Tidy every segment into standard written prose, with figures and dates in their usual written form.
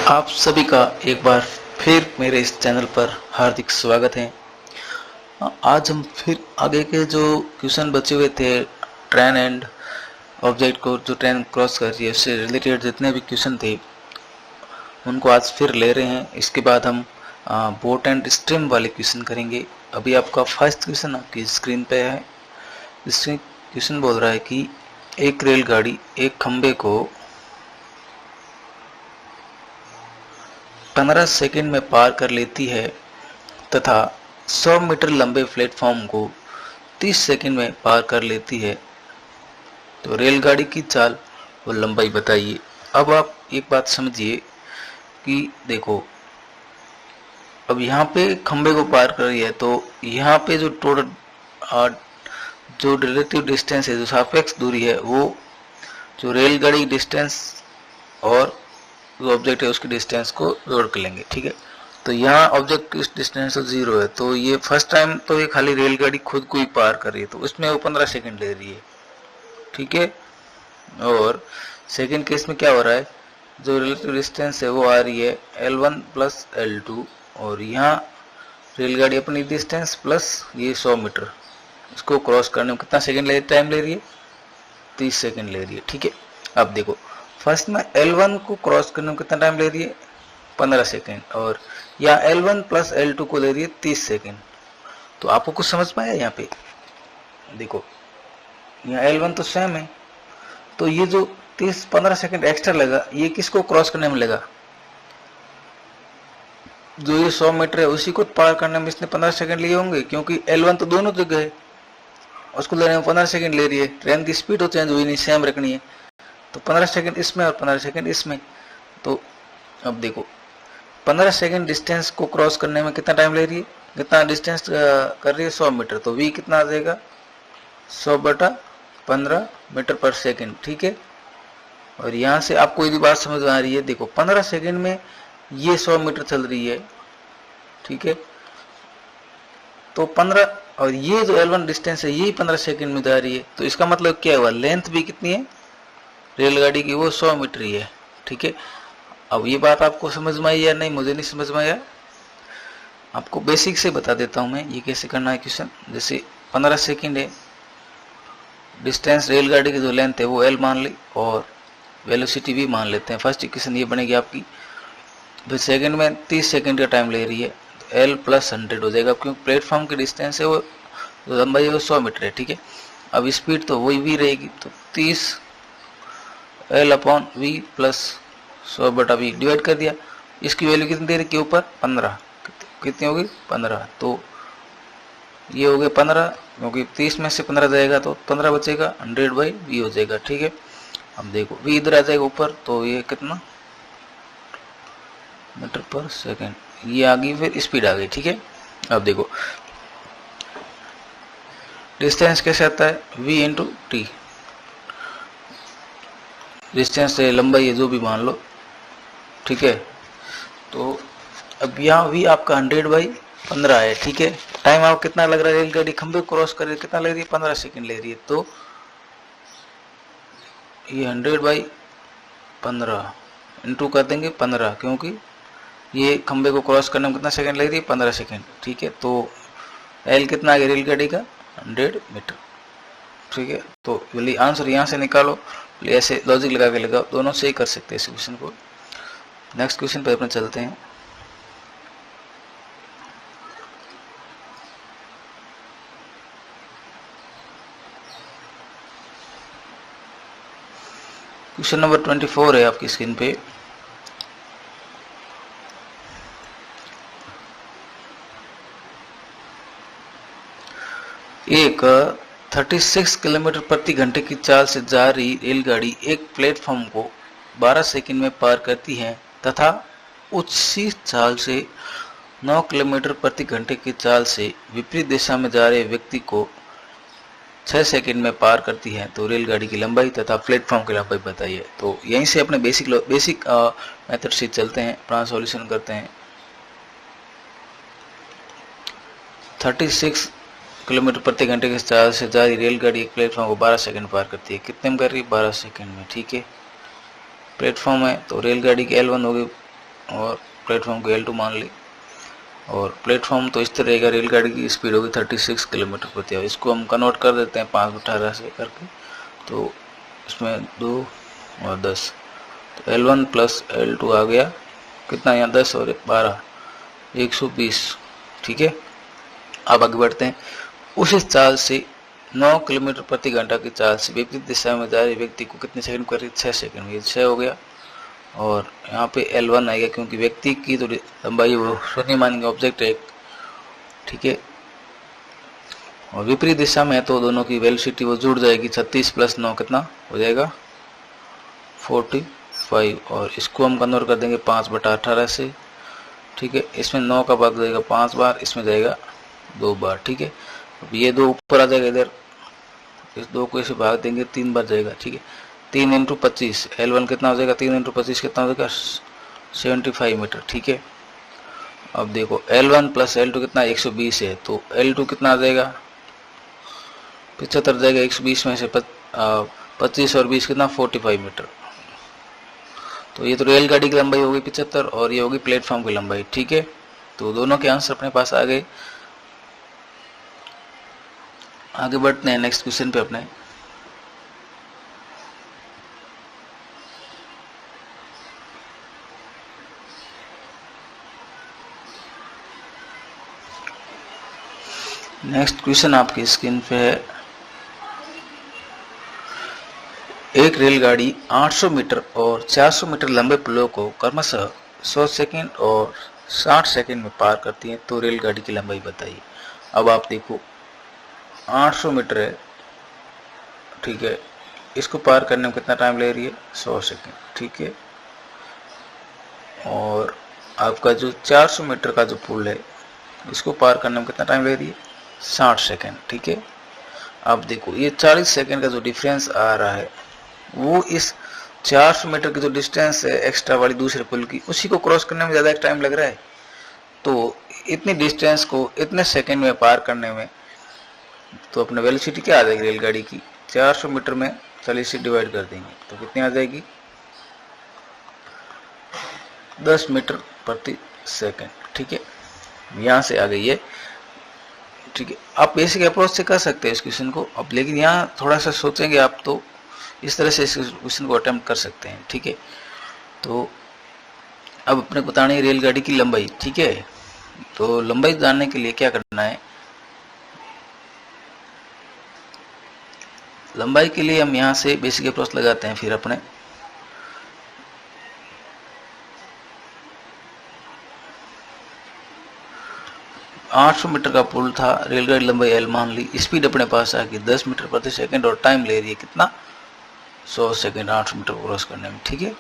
आप सभी का एक बार फिर मेरे इस चैनल पर हार्दिक स्वागत है। आज हम फिर आगे के जो क्वेश्चन बचे हुए थे ट्रेन एंड ऑब्जेक्ट को जो ट्रेन क्रॉस कर रही है उससे रिलेटेड जितने भी क्वेश्चन थे उनको आज फिर ले रहे हैं। इसके बाद हम बोट एंड स्ट्रीम वाले क्वेश्चन करेंगे। अभी आपका फर्स्ट क्वेश्चन आपकी स्क्रीन पे है। इसमें क्वेश्चन बोल रहा है कि एक रेलगाड़ी एक खंबे को 15 सेकंड में पार कर लेती है तथा 100 मीटर लंबे प्लेटफॉर्म को 30 सेकंड में पार कर लेती है, तो रेलगाड़ी की चाल और लंबाई बताइए। अब आप एक बात समझिए कि देखो, अब यहाँ पे खंबे को पार कर रही है तो यहाँ पे जो टोटल जो रिलेटिव डिस्टेंस है, जो सापेक्ष दूरी है, वो जो रेलगाड़ी डिस्टेंस और जो ऑब्जेक्ट है उसकी डिस्टेंस को जोड़ कर लेंगे। ठीक है, तो यहाँ ऑब्जेक्ट की डिस्टेंस 0 है, तो ये फर्स्ट टाइम तो ये खाली रेलगाड़ी खुद को ही पार कर रही है, तो उसमें वो 15 सेकंड ले रही है। ठीक है, और सेकंड केस में क्या हो रहा है, जो रिलेटिव डिस्टेंस है वो आ रही है L1 प्लस L2, और यहाँ रेलगाड़ी अपनी डिस्टेंस प्लस ये 100 मीटर, इसको क्रॉस करने में कितना सेकंड टाइम ले रही है, 30 सेकंड ले रही है। ठीक है, अब देखो फर्स्ट में L1 को क्रॉस करने में कितना टाइम ले रही है, 15 सेकेंड, और या L1 प्लस L2 को ले रही है 30 सेकेंड। तो आपको कुछ समझ पाया यहाँ पे? देखो यहाँ L1 तो सेम है, तो ये जो 15 सेकेंड एक्स्ट्रा लगा, ये किसको क्रॉस करने में लगा, जो ये 100 मीटर है उसी को पार करने में इसने 15 सेकेंड लिए होंगे, क्योंकि L1 तो दोनों जगह है, उसको लेने में 15 सेकेंड ले रही है। ट्रेन की स्पीड तो चेंज हुई नहीं, सेम रखनी है, तो 15 सेकंड इसमें और 15 सेकंड इसमें। तो अब देखो 15 सेकंड डिस्टेंस को क्रॉस करने में कितना टाइम ले रही है, कितना डिस्टेंस कर रही है, 100 मीटर, तो v कितना आ जाएगा, 100/15 मीटर पर सेकंड। ठीक है, और यहाँ से आपको यदि बात समझ आ रही है, देखो 15 सेकंड में ये 100 मीटर चल रही है। ठीक है, तो 15 और ये जो L1 डिस्टेंस है यही 15 सेकंड में जा रही है, तो इसका मतलब क्या हुआ, लेंथ भी कितनी है रेलगाड़ी की, वो 100 मीटर ही है। ठीक है, अब ये बात आपको समझ में आई या नहीं, मुझे नहीं समझ में आया, आपको बेसिक से बता देता हूं मैं ये कैसे करना है क्वेश्चन। जैसे 15 सेकंड है, डिस्टेंस रेलगाड़ी की जो लेंथ है वो L मान ली और वेलोसिटी भी मान लेते हैं। फर्स्ट इक्वेशन ये बनेगी आपकी, फिर सेकंड में 30 सेकंड का टाइम ले रही है, तो L प्लस 100 हो जाएगा, क्योंकि प्लेटफॉर्म की डिस्टेंस है वो जो लंबाई है वो 100 मीटर है। ठीक है, अब स्पीड तो वही भी रहेगी, तो 30 L/V प्लस 100/V डिवाइड कर दिया। इसकी वैल्यू कितनी दे रही के ऊपर, 15, कितनी होगी 15, तो ये हो गए 15, क्योंकि 30 में से 15 जाएगा तो 15 बचेगा, 100/V हो जाएगा। ठीक है, अब देखो V इधर आ जाएगा ऊपर, तो ये कितना मीटर पर सेकेंड, ये आ गई, फिर स्पीड आ गई। ठीक है, अब देखो डिस्टेंस कैसे आता है, V इंटू टी, डिस्टेंस है, लंबाई है, जो भी मान लो। ठीक है, तो अब यहाँ भी आपका 100/15 है। ठीक है, टाइम आप कितना लग रहा है, रेलगाड़ी खंबे क्रॉस कर रही है, कितना ले रही है, 15 सेकंड ले रही है, तो ये 100/15 इंटू कर देंगे 15, क्योंकि ये खंबे को क्रॉस करने में कितना सेकंड ले रही है, 15 सेकंड। ठीक है, तो L कितना आ गया रेलगाड़ी का, 100 मीटर। ठीक है, तो जल्दी आंसर यहाँ से निकालो, ऐसे लॉजिक लगा के लगाओ, दोनों से ही कर सकते हैं इस क्वेश्चन को। नेक्स्ट क्वेश्चन पे अपने चलते हैं। क्वेश्चन नंबर 24 है आपकी स्क्रीन पे। एक 36 किलोमीटर प्रति घंटे की चाल से जा रही रेलगाड़ी एक प्लेटफॉर्म को 12 सेकंड में पार करती है तथा उसी चाल से 9 किलोमीटर प्रति घंटे की चाल से विपरीत दिशा में जा रहे व्यक्ति को 6 सेकंड में पार करती है, तो रेलगाड़ी की लंबाई तथा प्लेटफॉर्म की लंबाई बताइए। तो यहीं से अपने बेसिक मेथड से चलते हैं, अपना सॉल्यूशन करते हैं। 36 किलोमीटर प्रति घंटे की चाल से जा रही रेलगाड़ी एक प्लेटफॉर्म को 12 सेकंड पार करती है, कितने में कर रही है, 12 सेकंड में। ठीक है, प्लेटफॉर्म है तो रेलगाड़ी की L1 हो गई और प्लेटफॉर्म को L2 मान ली। और प्लेटफॉर्म तो इस तरह रहेगा, रेलगाड़ी की स्पीड होगी 36 किलोमीटर प्रति आवर। इसको हम कन्वर्ट कर देते हैं 5/18 से करके, तो इसमें 2 और 10, तो L1 प्लस L2 आ गया कितना, यहाँ 10 और 12, 120। ठीक है, अब आगे बढ़ते हैं। उस चाल से 9 किलोमीटर प्रति घंटा की चाल से विपरीत दिशा में जा रहे व्यक्ति को कितने सेकंड करें, 6 सेकंड। ये 6 हो गया। और यहाँ पे L1 आएगा क्योंकि व्यक्ति की तो लंबाई वो शून्य मानेंगे, ऑब्जेक्ट है। ठीक है, और विपरीत दिशा में है तो दोनों की वेलोसिटी वो जुड़ जाएगी। 36 प्लस 9 कितना हो जाएगा, 45। और इसको हम कन्वर्ट कर देंगे 5/18 से। ठीक है, इसमें 9 का भाग जाएगा 5 बार, इसमें जाएगा 2 बार। ठीक है, अब ये 2 ऊपर आ जाएगा इधर, इस 2 को ऐसे भाग देंगे 3 बार जाएगा। ठीक है, 3 × 25, L1 कितना हो जाएगा, 3 × 25 कितना हो जाएगा, 75 मीटर। ठीक है, अब देखो L1 प्लस L2 कितना, 120 है, तो L2 कितना आ जाएगा, 75 जाएगा। 120 में से 25 और 20 कितना, 45 मीटर। तो ये तो रेलगाड़ी की लंबाई होगी 75 और ये होगी प्लेटफॉर्म की लंबाई। ठीक है, तो दोनों के आंसर अपने पास आ गए। आगे बढ़ते हैं नेक्स्ट क्वेश्चन पे अपने। नेक्स्ट क्वेश्चन आपकी स्क्रीन पे है। एक रेलगाड़ी 800 मीटर और 400 मीटर लंबे पुलों को क्रमशः 100 सेकंड और 60 सेकंड में पार करती है, तो रेलगाड़ी की लंबाई बताइए। अब आप देखो 800 मीटर है, ठीक है, इसको पार करने में कितना टाइम ले रही है, 100 सेकंड। ठीक है, और आपका जो 400 मीटर का जो पुल है इसको पार करने में कितना टाइम ले रही है, 60 सेकंड। ठीक है, अब देखो ये 40 सेकंड का जो डिफरेंस आ रहा है वो इस 400 मीटर की जो डिस्टेंस है एक्स्ट्रा वाली दूसरे पुल की, उसी को क्रॉस करने में ज़्यादा टाइम लग रहा है। तो इतनी डिस्टेंस को इतने सेकंड में पार करने में तो अपने वेलोसिटी क्या आ जाएगी रेलगाड़ी की, 400 मीटर में 40 से डिवाइड कर देंगे तो कितनी आ जाएगी, 10 मीटर प्रति सेकंड। ठीक है, यहाँ से आ गई है। ठीक है, आप बेसिक अप्रोच से कर सकते हैं इस क्वेश्चन को अब, लेकिन यहाँ थोड़ा सा सोचेंगे आप तो इस तरह से इस क्वेश्चन को अटेम्प्ट कर सकते हैं। ठीक है, तो अब अपने को बतानी है रेलगाड़ी की लंबाई। ठीक है, तो लंबाई जानने के लिए क्या करना है, लंबाई के लिए हम यहाँ से बेसिक अप्रोच लगाते हैं। फिर अपने $800 मीटर का पुल था, रेलगाड़ी लंबाई L मान ली, स्पीड अपने पास आ गई 10 मीटर प्रति सेकंड और टाइम ले रही है कितना, 100 सेकंड 800 मीटर क्रॉस करने में। ठीक है,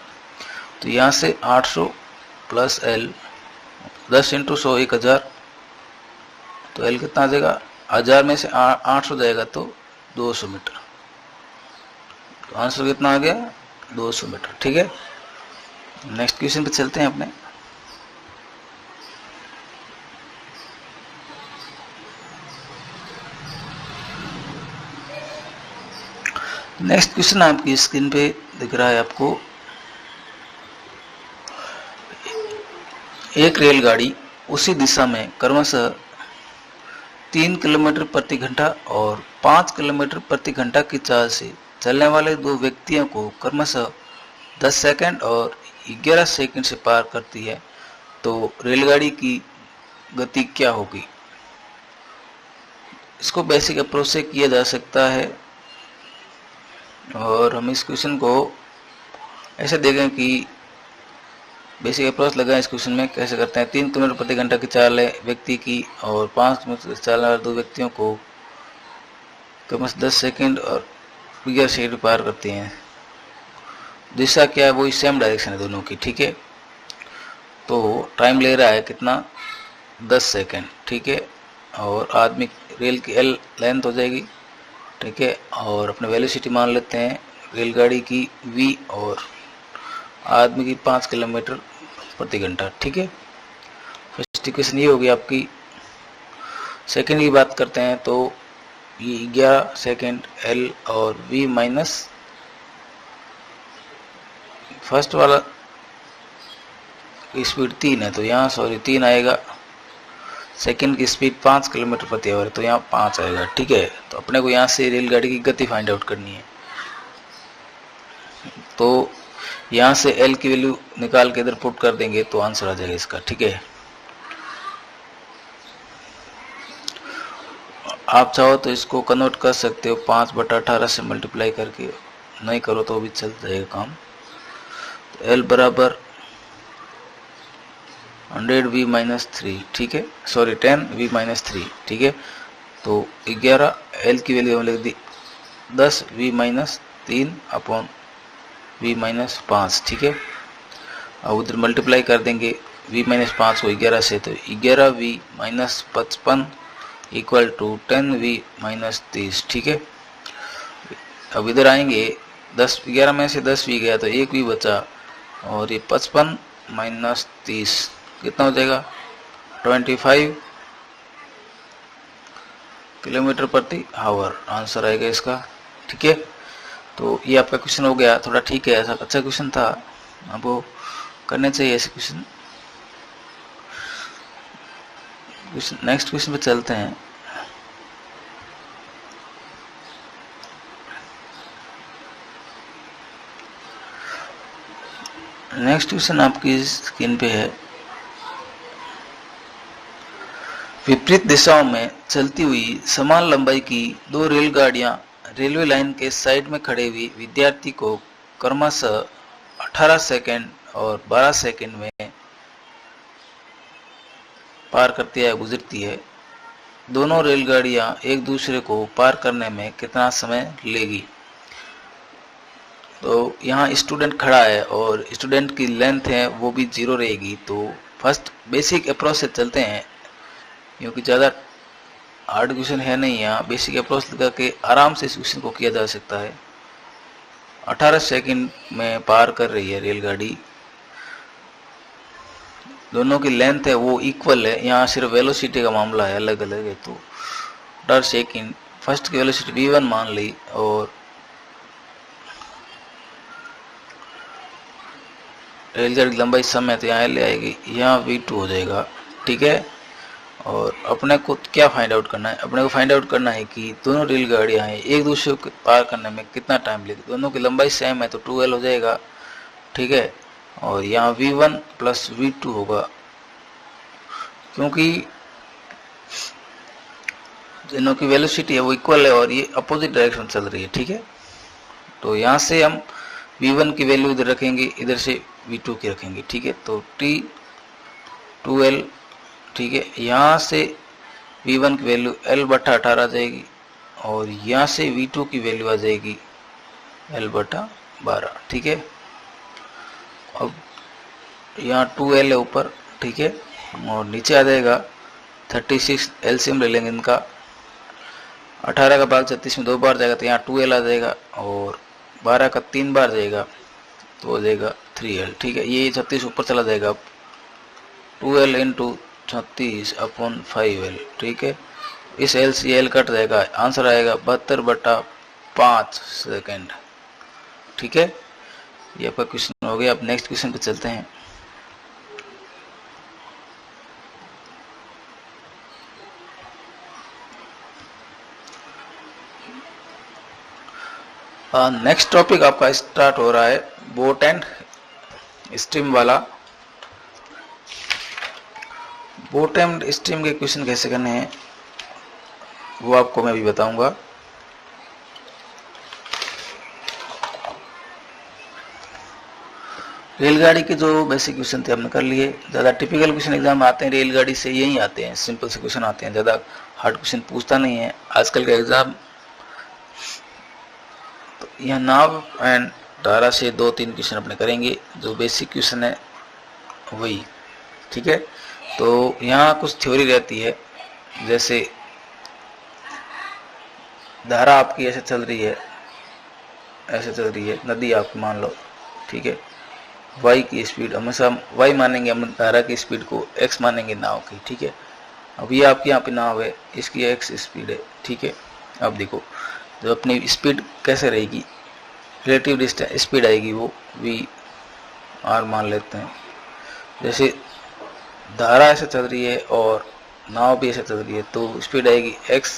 तो यहाँ से 800 प्लस L, 10 × 100 1000, तो L कितना आ जाएगा, 1000 में से 800 जाएगा तो 200 मीटर, तो आंसर कितना आ गया, 200 मीटर। ठीक है, नेक्स्ट क्वेश्चन पे चलते हैं अपने। नेक्स्ट क्वेश्चन आपकी स्क्रीन पे दिख रहा है आपको। एक रेलगाड़ी उसी दिशा में क्रमशः 3 किलोमीटर प्रति घंटा और 5 किलोमीटर प्रति घंटा की चाल से चलने वाले 2 व्यक्तियों को क्रमशः 10 सेकंड और 11 सेकंड से पार करती है, तो रेलगाड़ी की गति क्या होगी। इसको बेसिक अप्रोच से किया जा सकता है और हम इस क्वेश्चन को ऐसे देखें कि बेसिक अप्रोच लगाएं। इस क्वेश्चन में कैसे करते हैं, 3 किलोमीटर प्रति घंटा की चाल है व्यक्ति की और 5 किलोमीटर चलने वाले 2 व्यक्तियों को कम से 10 सेकंड और 11 सेकंड पार करती हैं। दिशा क्या है, वो सेम डायरेक्शन है दोनों की। ठीक है, तो टाइम ले रहा है कितना, 10 सेकंड। ठीक है, और आदमी रेल की L लेंथ हो जाएगी। ठीक है, और अपने वेलोसिटी मान लेते हैं रेलगाड़ी की V और आदमी की 5 किलोमीटर प्रति घंटा। ठीक है, फर्स्ट इक्वेशन ये होगी आपकी। सेकंड की बात करते हैं तो ये 11 सेकंड L और V माइनस फर्स्ट वाला की स्पीड 3 है तो यहाँ 3 आएगा। सेकंड की स्पीड 5 किलोमीटर प्रति आवर है तो यहाँ 5 आएगा। ठीक है, तो अपने को यहाँ से रेलगाड़ी की गति फाइंड आउट करनी है। तो यहाँ से एल की वैल्यू निकाल के इधर पुट कर देंगे तो आंसर आ जाएगा इसका। ठीक है, आप चाहो तो इसको कन्वर्ट कर सकते हो 5/18 से मल्टीप्लाई करके, नहीं करो तो भी चल जाएगा काम। तो एल बराबर 100v-3, ठीक है, सॉरी 10v-3, ठीक है। तो 11 एल की वैल्यू हम लिख दी 10v-3 अपॉन v-5, ठीक है। अब उधर मल्टीप्लाई कर देंगे v-5 को 11 से, तो 11v-55 इक्वल टू 10v-30, ठीक है। अब इधर आएंगे 11 में से 10 वी गया तो 1 वी बचा, और ये 55 माइनस 30 कितना हो जाएगा 25 किलोमीटर प्रति आवर, आंसर आएगा इसका। ठीक है, तो ये आपका क्वेश्चन हो गया। थोड़ा ठीक है, ऐसा अच्छा क्वेश्चन था, आपको करने चाहिए ऐसे क्वेश्चन। नेक्स्ट क्वेश्चन पे चलते हैं। नेक्स्ट क्वेश्चन आपकी स्क्रीन पे है। विपरीत दिशाओं में चलती हुई समान लंबाई की 2 रेलगाड़ियां रेलवे लाइन के साइड में खड़े हुए विद्यार्थी को क्रमशः 18 सेकंड और 12 सेकंड में पार करती है, गुजरती है। दोनों रेलगाड़ियां एक दूसरे को पार करने में कितना समय लेगी। तो यहाँ स्टूडेंट खड़ा है और स्टूडेंट की लेंथ है वो भी 0 रहेगी। तो फर्स्ट बेसिक अप्रोच से चलते हैं, क्योंकि ज़्यादा हार्ड क्वेश्चन है नहीं। यहाँ बेसिक अप्रोच लगा के आराम से इस क्वेश्चन को किया जा सकता है। 18 सेकंड में पार कर रही है रेलगाड़ी, दोनों की लेंथ है वो इक्वल है। यहाँ सिर्फ वेलोसिटी का मामला है, अलग अलग है। तो 18 सेकंड, फर्स्ट की वेलोसिटी v1 मान ली, और रेलगाड़ी की लंबाई समय तो यहाँ ले आएगी, यहाँ v2 हो जाएगा। ठीक है, और अपने को क्या फाइंड आउट करना है, अपने को फाइंड आउट करना है कि दोनों रेलगाड़ियाँ हैं एक दूसरे को पार करने में कितना टाइम लेगी। दोनों की लंबाई सेम है तो 2l हो जाएगा। ठीक है, और यहाँ v1 प्लस v2 होगा, क्योंकि दोनों की वेलोसिटी है वो इक्वल है और ये अपोजिट डायरेक्शन चल रही है। ठीक है, तो यहाँ से हम v1 की वैल्यू इधर रखेंगे, इधर से v2 की रखेंगे। ठीक है, तो t2l, ठीक है, यहाँ से v1 की वैल्यू l/18 आ जाएगी, और यहाँ से v2 की वैल्यू आ जाएगी l/12। ठीक है, अब यहाँ 2l है ऊपर, ठीक है, और नीचे आ जाएगा 36, एलसीएम ले लेंगे इनका। 18 का भाग 36 में 2 बार जाएगा तो यहाँ 2l आ जाएगा, और 12 का 3 बार जाएगा तो हो जाएगा 3l। ठीक है, ये 36 ऊपर चला जाएगा। अब 2l इंटू 36 अपॉन 5l। ठीक है, इस l से l कट जाएगा, आंसर आएगा 72/5 सेकेंड। ठीक है, ये आपका क्वेश्चन हो गया। अब नेक्स्ट क्वेश्चन पे चलते हैं। नेक्स्ट टॉपिक आपका स्टार्ट हो रहा है बोट एंड स्ट्रीम वाला। बोट एंड स्ट्रीम के क्वेश्चन कैसे करने हैं वो आपको मैं भी बताऊंगा। रेलगाड़ी के जो बेसिक क्वेश्चन थे हमने कर लिए। ज़्यादा टिपिकल क्वेश्चन एग्जाम आते हैं रेलगाड़ी से यही आते हैं, सिंपल से क्वेश्चन आते हैं, ज़्यादा हार्ड क्वेश्चन पूछता नहीं है आजकल का एग्जाम। तो यह नाव एंड धारा से 2-3 क्वेश्चन अपने करेंगे, जो बेसिक क्वेश्चन है वही। ठीक है, तो यहाँ कुछ थ्योरी रहती है, जैसे धारा आपकी ऐसे चल रही है, ऐसे चल रही है नदी आपकी मान लो। ठीक है, y की स्पीड हमेशा y मानेंगे हम, धारा की स्पीड को x मानेंगे नाव की। ठीक है, अब ये आपकी यहाँ पे नाव है, इसकी x स्पीड है। ठीक है, अब देखो जो अपनी स्पीड कैसे रहेगी, रिलेटिव डिस्टेंस स्पीड आएगी वो v r मान लेते हैं। जैसे धारा ऐसे चल रही है और नाव भी ऐसे चल रही है तो स्पीड आएगी x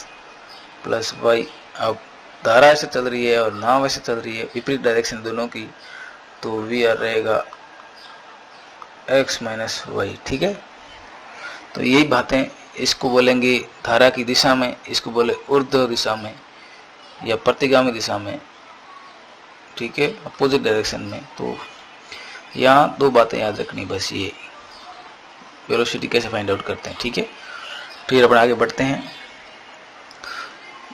प्लस वाई। अब धारा ऐसे चल रही है और नाव ऐसे चल रही है विपरीत डायरेक्शन दोनों की, तो वी आर रहेगा x माइनस वाई। ठीक है, तो यही बातें, इसको बोलेंगे धारा की दिशा में, इसको बोले ऊर्ध्व दिशा में या प्रतिगामी दिशा में। ठीक है, अपोजिट डायरेक्शन में। तो यहाँ दो बातें याद रखनी बस, ये वेलोसिटी कैसे फाइंड आउट करते हैं। ठीक है, फिर अपन आगे बढ़ते हैं।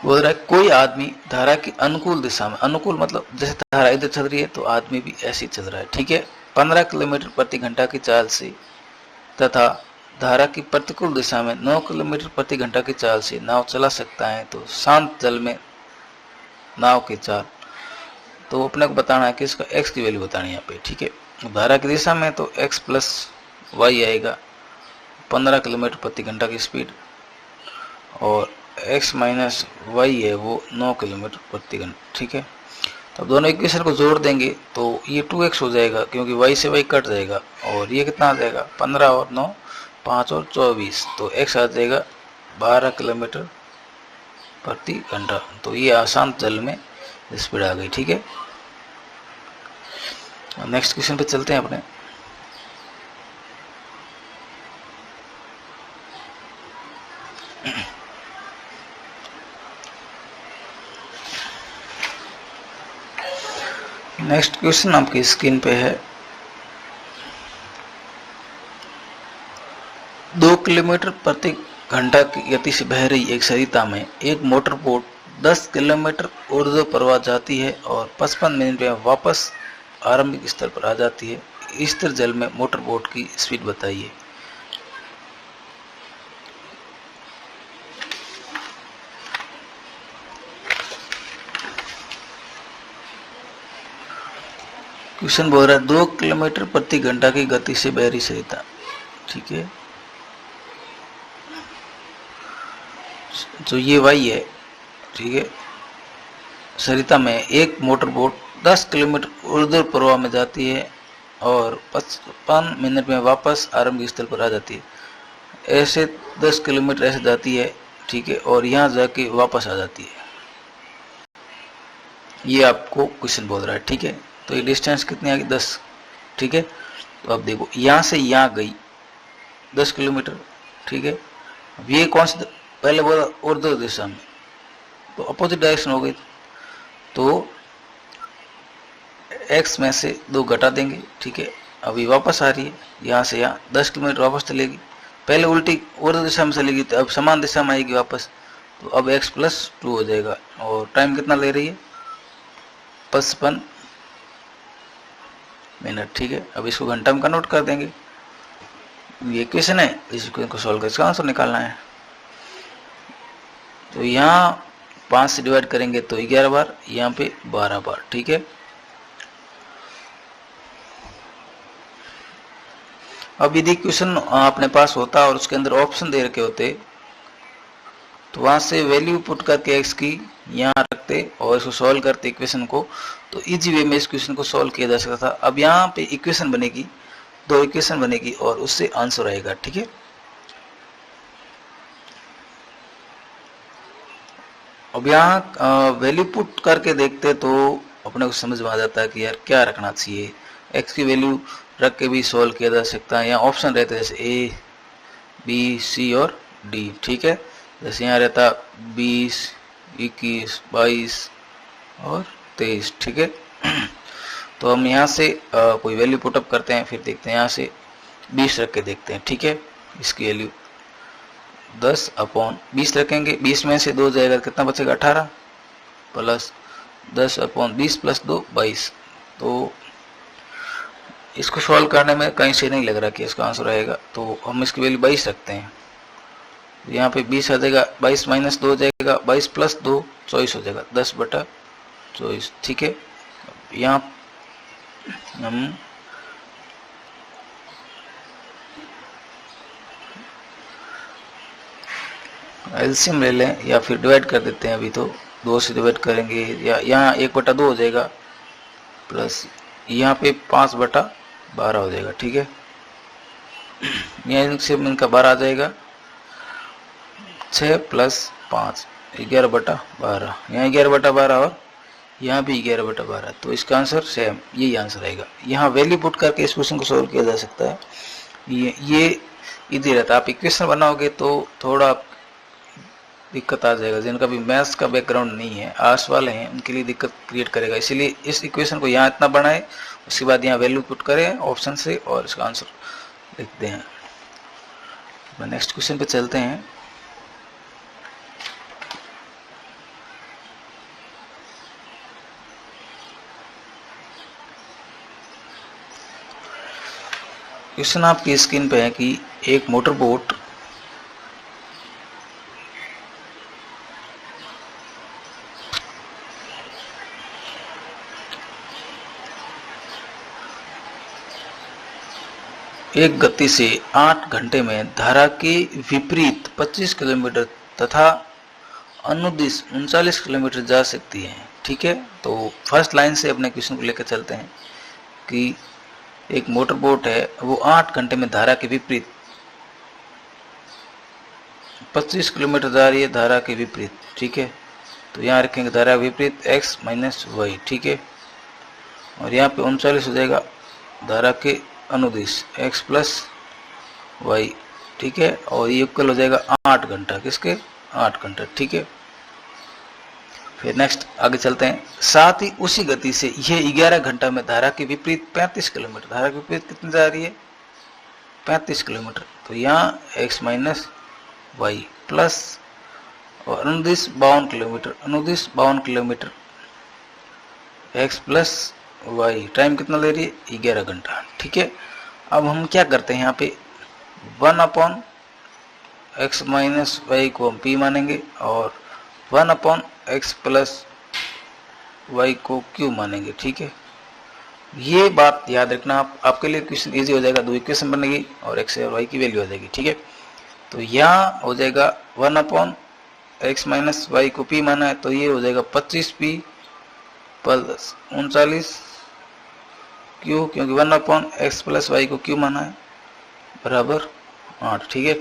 बोल रहा है कोई आदमी धारा की अनुकूल दिशा में, अनुकूल मतलब जैसे धारा इधर चल रही है तो आदमी भी ऐसे ही चल रहा है। ठीक है, 15 किलोमीटर प्रति घंटा की चाल से तथा धारा की प्रतिकूल दिशा में 9 किलोमीटर प्रति घंटा की चाल से नाव चला सकता है, तो शांत जल में नाव की चाल, तो अपने को बताना है कि इसका x की वैल्यू बतानी है यहाँ पे। ठीक है, धारा की दिशा में तो x प्लस वाई आएगा, 15 किलोमीटर प्रति घंटा की स्पीड, और x माइनस वाई है वो 9 किलोमीटर प्रति घंटा। ठीक है, तो दोनों इक्वेशन को जोड़ देंगे तो ये 2x हो जाएगा क्योंकि y से y कट जाएगा, और ये कितना आ जाएगा 15 और 9 5 और 24, तो x आ जाएगा 12 किलोमीटर प्रति घंटा। तो ये अशांत जल में स्पीड आ गई। ठीक है, नेक्स्ट क्वेश्चन पे चलते हैं अपने। नेक्स्ट क्वेश्चन आपकी स्क्रीन पे है। 2 किलोमीटर प्रति घंटा की गति से बह रही एक सरिता में एक मोटर बोट 10 किलोमीटर ऊर्ध्व प्रवाह जाती है और 55 मिनट में वापस आरंभिक स्तर पर आ जाती है। स्थिर जल में मोटर बोट की स्पीड बताइए। क्वेश्चन बोल रहा है 2 किलोमीटर प्रति घंटा की गति से बह रही सरिता। ठीक है, तो ये वाई है। ठीक है, सरिता में एक मोटर बोट 10 किलोमीटर ऊर्ध्व प्रवाह में जाती है और 55 मिनट में वापस आरंभिक स्थल पर आ जाती है। ऐसे 10 किलोमीटर ऐसे जाती है। ठीक है, और यहाँ जाके वापस आ जाती है। ये आपको क्वेश्चन बोल रहा है। ठीक है, तो ये डिस्टेंस कितनी आ गई 10। ठीक है, तो अब देखो यहाँ से यहाँ गई 10 किलोमीटर। ठीक है, अब ये कौन सी, पहले बोला ऊर्ध्व दिशा में, तो अपोजिट डायरेक्शन हो गई, तो x में से 2 घटा देंगे। ठीक है, अभी वापस आ रही है यहाँ से यहाँ 10 किलोमीटर वापस चलेगी, पहले उल्टी ऊर्ध्व दिशा में चलेगी तो अब समान दिशा में आएगी वापस, तो अब x प्लस 2 हो जाएगा। और टाइम कितना ले रही है 55 मिनट। ठीक है, अब इसको घंटा में कन्वर्ट कर देंगे। ये क्वेश्चन है, इस क्वेश्चन को सॉल्व कर इसका आंसर निकालना है। तो यहाँ 5 से डिवाइड करेंगे तो 11 बार, यहाँ पे 12 बार। ठीक है, अब यदि क्वेश्चन अपने पास होता और उसके अंदर ऑप्शन दे रखे होते तो वहां से वैल्यू पुट करके x की यहाँ रखते और इसको सॉल्व करते इक्वेशन को, तो इजी वे में इस क्वेश्चन को सॉल्व किया जा सकता था। अब यहाँ पे इक्वेशन बनेगी, 2 इक्वेशन बनेगी और उससे आंसर आएगा। ठीक है, अब यहाँ वैल्यू पुट करके देखते तो अपने को समझ में आ जाता है कि यार क्या रखना चाहिए। x की वैल्यू रख के भी सॉल्व किया जा सकता है। यहाँ ऑप्शन रहते जैसे A, B, C और D। ठीक है, जैसे यहाँ रहता 20, 21, 22 और 23। ठीक है, तो हम यहाँ से कोई वैल्यू पुटअप करते हैं, फिर देखते हैं यहाँ से 20 रख के देखते हैं। ठीक है, इसकी वैल्यू 10/20 रखेंगे, 20 में से 2 जाएगा कितना बचेगा 18 प्लस 10/20 प्लस 2 22। तो इसको सॉल्व करने में कहीं से नहीं लग रहा कि इसका आंसर आएगा, तो हम इसकी वैल्यू 22 रखते हैं। यहाँ पे 20 आ जाएगा, 22 माइनस 2 जाएगा 22 प्लस 2 24 हो जाएगा 10/24। ठीक है, यहाँ हम एलसीएम ले लें या फिर डिवाइड कर देते हैं। अभी तो 2 से डिवाइड करेंगे, या यहाँ 1/2 हो जाएगा प्लस यहाँ पे 5/12 हो जाएगा। ठीक है, यहाँ से इनका बार आ जाएगा 6 + 5 11/12, यहाँ 11/12 और यहाँ भी 11/12, तो इसका आंसर सेम यही आंसर आएगा। यहाँ वैल्यू पुट करके इस क्वेश्चन को सोल्व किया जा सकता है। ये इधर रहता है, आप इक्वेशन बनाओगे तो थोड़ा दिक्कत आ जाएगा। जिनका भी मैथ्स का बैकग्राउंड नहीं है, आर्ट्स वाले हैं, उनके लिए दिक्कत क्रिएट करेगा। इसीलिए इस इक्वेशन को यहाँ इतना बनाए, उसके बाद यहाँ वैल्यू पुट करें ऑप्शन से और इसका आंसर लिखते हैं। नेक्स्ट क्वेश्चन पे चलते हैं। क्वेश्चन आपकी स्क्रीन पे है कि एक मोटर बोट एक गति से 8 घंटे में धारा के विपरीत 25 किलोमीटर तथा अनुदिश 39 किलोमीटर जा सकती है। ठीक है, तो फर्स्ट लाइन से अपने क्वेश्चन को लेकर चलते हैं कि एक मोटर बोट है, वो 8 घंटे में धारा के विपरीत 25 किलोमीटर जा रही है, धारा के विपरीत। ठीक है, तो यहाँ रखेंगे धारा विपरीत x - y। ठीक है, और यहाँ पे 39 हो जाएगा धारा के अनुदिश x + y। ठीक है, और ये इक्वल हो जाएगा 8 घंटा, किसके 8 घंटा। ठीक है, फिर नेक्स्ट आगे चलते हैं। साथ ही उसी गति से यह 11 घंटा में धारा के विपरीत 35 किलोमीटर, धारा के विपरीत कितनी जा रही है 35 किलोमीटर, तो यहाँ x - y प्लस और अनुदिश 52 किलोमीटर, अनुदिश 52 किलोमीटर x + y, टाइम कितना ले रही है 11 घंटा। ठीक है, अब हम क्या करते हैं, यहाँ पे 1/x - y को हम p मानेंगे और 1/x + y को q मानेंगे। ठीक है, ये बात याद रखना, आपके लिए क्वेश्चन इजी हो जाएगा। दो इक्वेशन बनेगी और x और y की वैल्यू आ जाएगी। ठीक है, तो यहाँ हो जाएगा 1/x - y को p माना है, तो ये हो जाएगा 25p + 39 q, क्योंकि 1/x + y को q माना है, बराबर 8। ठीक है,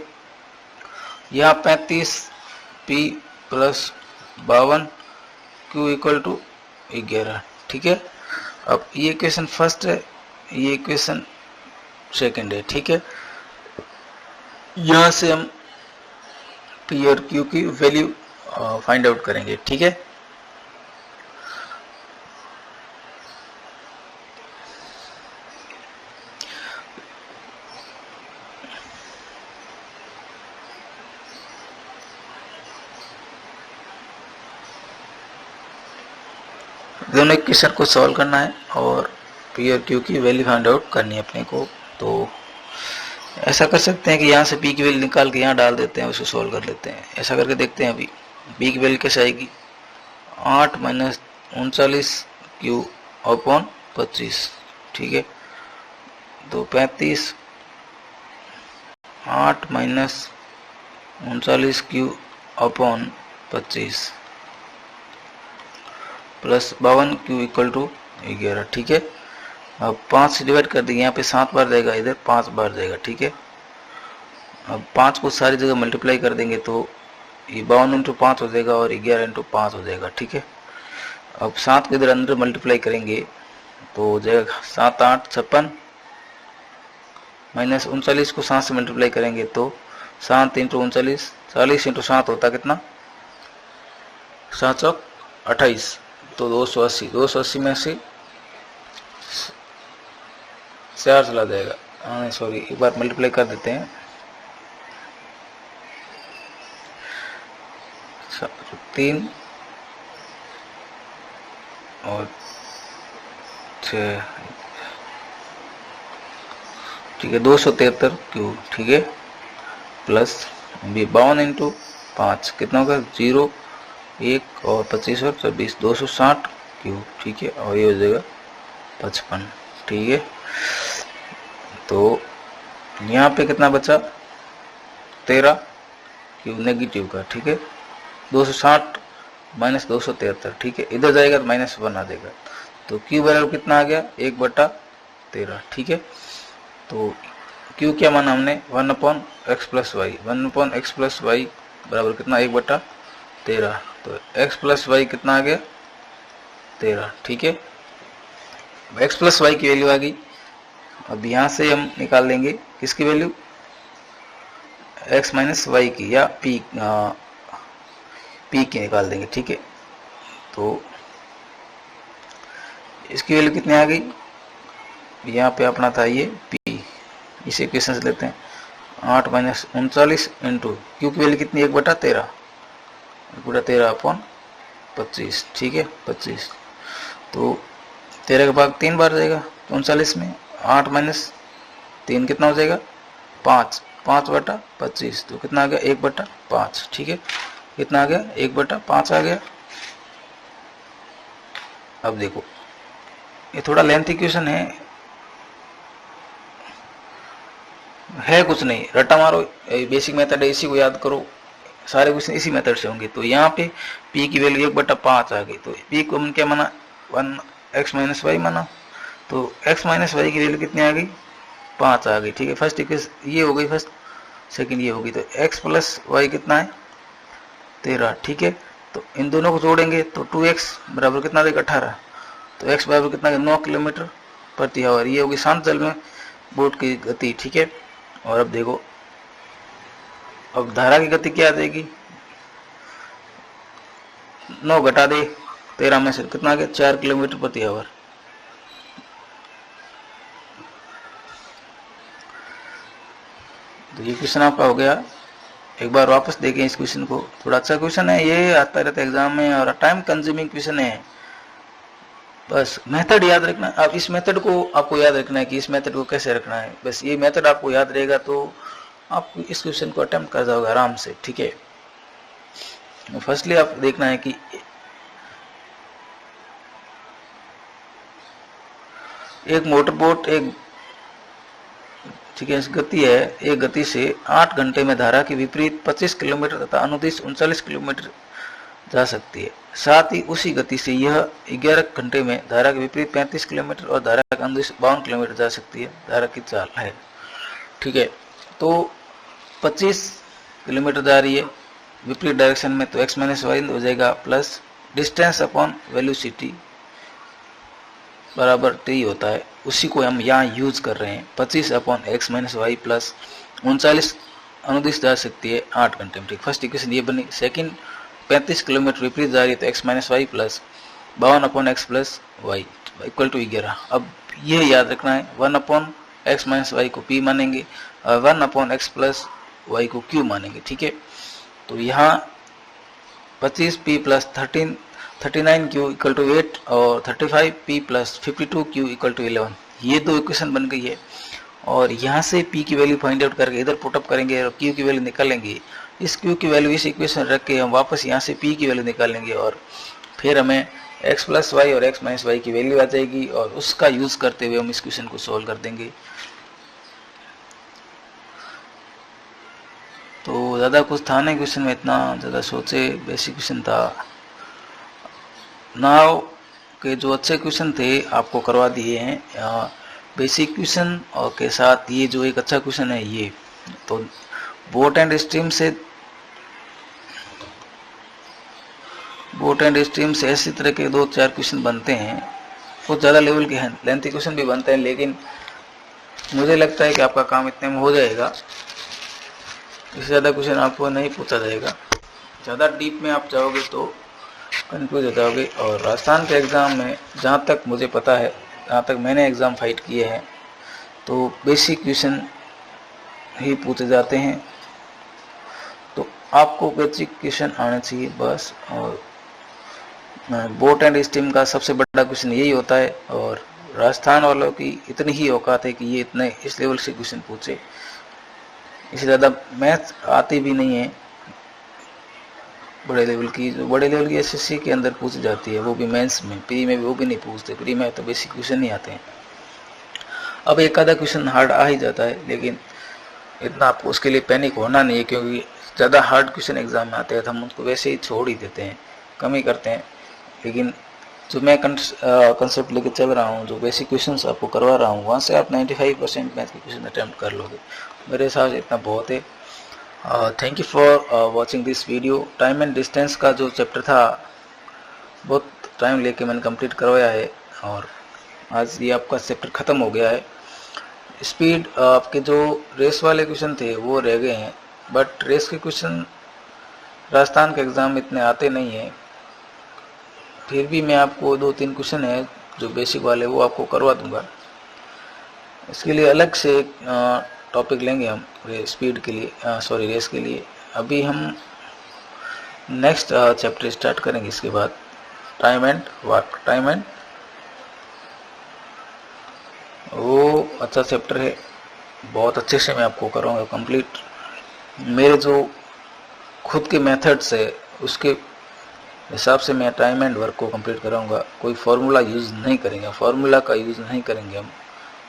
यहाँ 35p + 52 q = 11। ठीक है, अब ये इक्वेशन फर्स्ट है, ये इक्वेशन सेकंड है। ठीक है, यहाँ से हम p और q की वैल्यू फाइंड आउट करेंगे। ठीक है, दोनों इक्वेशन को सॉल्व करना है और p और q की वैल्यू फाइंड आउट करनी है अपने को। तो ऐसा कर सकते हैं कि यहाँ से p की वैल्यू निकाल के यहाँ डाल देते हैं, उसको सॉल्व कर लेते हैं। ऐसा करके देखते हैं। अभी p की वैल्यू कैसे आएगी, 8 - 39 q / 25। ठीक है, तो 35 8 - 39 q / 25 प्लस 52 q = 11। ठीक है, अब 5 से डिवाइड कर देंगे, यहाँ पे 7 बार जाएगा, इधर 5 बार जाएगा। ठीक है, अब 5 को सारी जगह मल्टीप्लाई कर देंगे तो ये 52 × 5 हो जाएगा और 11 × 5 हो जाएगा। ठीक है, अब 7 को इधर अंदर मल्टीप्लाई करेंगे तो हो जाएगा 7 8 56 माइनस 39 को 7 से मल्टीप्लाई करेंगे तो 7 × 39 40 × 7 होता कितना 7 चौक 28, तो 280 में से 4 चला जाएगा। सॉरी, एक बार मल्टीप्लाई कर देते हैं। 3 और 6, ठीक है, 273 क्यू। ठीक है, प्लस 52 × 5 कितना होगा 0 1 और 25 और 26 260 क्यू। ठीक है, और ये हो जाएगा 55। ठीक है, तो यहाँ पे कितना बचा 13 क्यू नेगेटिव का। ठीक है, 260 माइनस 273। ठीक है, इधर जाएगा तो -1 आ जाएगा, तो क्यू बराबर कितना आ गया 1/13। ठीक है, तो क्यू क्या माना हमने 1/x plus Y, 1/x plus Y बराबर कितना 1/13। तो x प्लस वाई कितना आ गया 13। ठीक है, x प्लस वाई की वैल्यू आ गई। अब यहाँ से हम निकाल लेंगे किसकी वैल्यू, x माइनस वाई की या p की निकाल देंगे। ठीक है, तो इसकी वैल्यू कितनी आ गई, यहाँ पे अपना था ये p, इसे इक्वेशन से लेते हैं 8 माइनस 39 इंटू क्यू की वैल्यू कितनी 1/13, 1/13 अपॉन 25। ठीक है 25, तो 13 का भाग 3 बार जाएगा 39 में, 8 माइनस 3 कितना हो जाएगा 5, 5/25, तो कितना आ गया 1/5। ठीक है, कितना आ गया 1/5 आ गया। अब देखो ये थोड़ा लेंथी क्वेश्चन है कुछ नहीं, रट्टा मारो, बेसिक मेथड है इसी को याद करो, सारे क्वेश्चन इसी मेथड से होंगे। तो यहाँ पे p की वैल्यू 1/5 आ गई, तो p को हमने क्या माना 1x माइनस वाई माना, तो x माइनस वाई की वैल्यू कितनी आ गई 5 आ गई। ठीक है, फर्स्ट इक्वेशन ये हो गई, फर्स्ट सेकंड ये हो गई, तो x प्लस वाई कितना है 13। ठीक है, तो इन दोनों को जोड़ेंगे तो 2x बराबर कितना देगा 18, तो x बराबर कितना 9 किलोमीटर प्रति आवर, ये होगी शांत जल में बोट की गति। ठीक है, और अब देखो अब धारा की गति क्या आ जाएगी, 9 घटा दे 13 में से कितना आ गया 4 किलोमीटर प्रति आवर। तो ये क्वेश्चन आपका हो गया। एक बार वापस देखें इस क्वेश्चन को, थोड़ा अच्छा क्वेश्चन है, ये आता रहता है एग्जाम में और टाइम कंज्यूमिंग क्वेश्चन है। बस मेथड याद रखना, अब इस मेथड को आपको याद रखना है कि इस मेथड को कैसे रखना है, बस ये मेथड आपको याद रहेगा तो आप इस क्वेश्चन को अटेम्प्ट कर जाओगे आराम से। ठीक है, फर्स्टली आप देखना है कि एक मोटर बोट एक ठीक है गति है, एक गति से 8 घंटे में धारा के विपरीत 25 किलोमीटर तथा अनुदिश 39 किलोमीटर जा सकती है। साथ ही उसी गति से यह 11 घंटे में धारा के विपरीत 35 किलोमीटर और धारा के अनुदिश 52 किलोमीटर जा सकती है। धारा की चाल है। ठीक है, तो 25 किलोमीटर जा रही है विपरीत डायरेक्शन में, तो x माइनस वाई हो जाएगा प्लस डिस्टेंस अपॉन वेलोसिटी बराबर t होता है, उसी को हम यहाँ यूज कर रहे हैं। 25 upon x minus Y plus 39 अनुदिश जा सकती है 8 घंटे में। ठीक, फर्स्ट इक्वेशन ये बनी। सेकंड 35 किलोमीटर विपरीत जा रही है, तो x minus Y plus 52 upon X plus Y equal to 11। अब ये याद रखना है 1 अपॉन एक्स माइनस वाई को p मानेंगे और 1 अपॉन एक्स प्लस वाई को q मानेंगे। ठीक है, तो यहाँ 25p plus 39q equal to 8 और 35p plus 52q equal to 11, ये दो इक्वेशन बन गई है। और यहाँ से p की वैल्यू फाइंड आउट करके इधर पुटअप करेंगे और q की वैल्यू निकालेंगे। इस q की वैल्यू इस इक्वेशन रख के हम वापस यहाँ से p की वैल्यू निकालेंगे और फिर हमें x प्लस वाई और x माइनस वाई की वैल्यू आ जाएगी और उसका यूज करते हुए हम इस क्वेश्चन को सॉल्व कर देंगे। तो ज़्यादा कुछ था नहीं क्वेश्चन में, इतना ज़्यादा सोचे, बेसिक क्वेश्चन था। नाउ के जो अच्छे क्वेश्चन थे आपको करवा दिए हैं बेसिक क्वेश्चन और के साथ ये जो एक अच्छा क्वेश्चन है ये। तो बोट एंड स्ट्रीम से ऐसी तरह के 2-4 क्वेश्चन बनते हैं, कुछ ज़्यादा लेवल के हैं, लेंथी क्वेश्चन भी बनते हैं, लेकिन मुझे लगता है कि आपका काम इतने में हो जाएगा। इससे ज़्यादा क्वेश्चन आपको नहीं पूछा जाएगा, ज़्यादा डीप में आप जाओगे तो कंफ्यूज हो जाओगे। और राजस्थान के एग्ज़ाम में जहाँ तक मुझे पता है, जहाँ तक मैंने एग्ज़ाम फाइट किए हैं, तो बेसिक क्वेश्चन ही पूछे जाते हैं। तो आपको बेसिक क्वेश्चन आने चाहिए बस। और बोट एंड स्टीम का सबसे बड़ा क्वेश्चन यही होता है और राजस्थान वालों की इतनी ही औकात है कि ये इतने इस लेवल से क्वेश्चन पूछे, इससे ज़्यादा मैथ आती भी नहीं है बड़े लेवल की। जो बड़े लेवल की एसएससी के अंदर पूछी जाती है वो भी मेंस में, प्री में भी वो भी नहीं पूछते, प्री में तो बेसिक क्वेश्चन नहीं आते हैं। अब एक आधा क्वेश्चन हार्ड आ ही जाता है, लेकिन इतना आपको उसके लिए पैनिक होना नहीं है, क्योंकि ज़्यादा हार्ड क्वेश्चन एग्जाम में आते हैं तो हम उनको वैसे ही छोड़ ही देते हैं, कम ही करते हैं। लेकिन जो मैं कंसेप्ट लेके चल रहा हूँ, जो बेसिक क्वेश्चंस आपको करवा रहा हूँ, वहाँ से आप 95% मैथ के क्वेश्चन अटैम्प्ट कर लोगे। मेरे हिसाब से इतना बहुत है। Thank you for watching this video. Time and distance का जो चैप्टर था बहुत टाइम लेके मैंने कंप्लीट करवाया है और आज ये आपका चैप्टर ख़त्म हो गया है। स्पीड आपके जो रेस वाले क्वेश्चन थे वो रह गए हैं, बट रेस के क्वेश्चन राजस्थान के एग्ज़ाम में इतने आते नहीं हैं। फिर भी मैं आपको 2-3 क्वेश्चन है जो बेसिक वाले वो आपको करवा दूंगा। इसके लिए अलग से एक टॉपिक लेंगे हम स्पीड के लिए, सॉरी रेस के लिए। अभी हम नेक्स्ट चैप्टर स्टार्ट करेंगे इसके बाद, time and work. Time and वो अच्छा चैप्टर है, बहुत अच्छे से मैं आपको कराऊंगा कंप्लीट। मेरे जो खुद के मेथड्स है उसके हिसाब से मैं टाइम एंड वर्क को कंप्लीट कराऊंगा। कोई फार्मूला यूज़ नहीं करेंगे, फार्मूला का यूज़ नहीं करेंगे हम,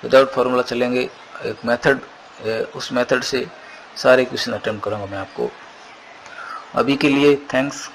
विदाउट फार्मूला चलेंगे। एक मेथड, उस मेथड से सारे क्वेश्चन अटेम्प्ट करूंगा मैं आपको। अभी के लिए थैंक्स।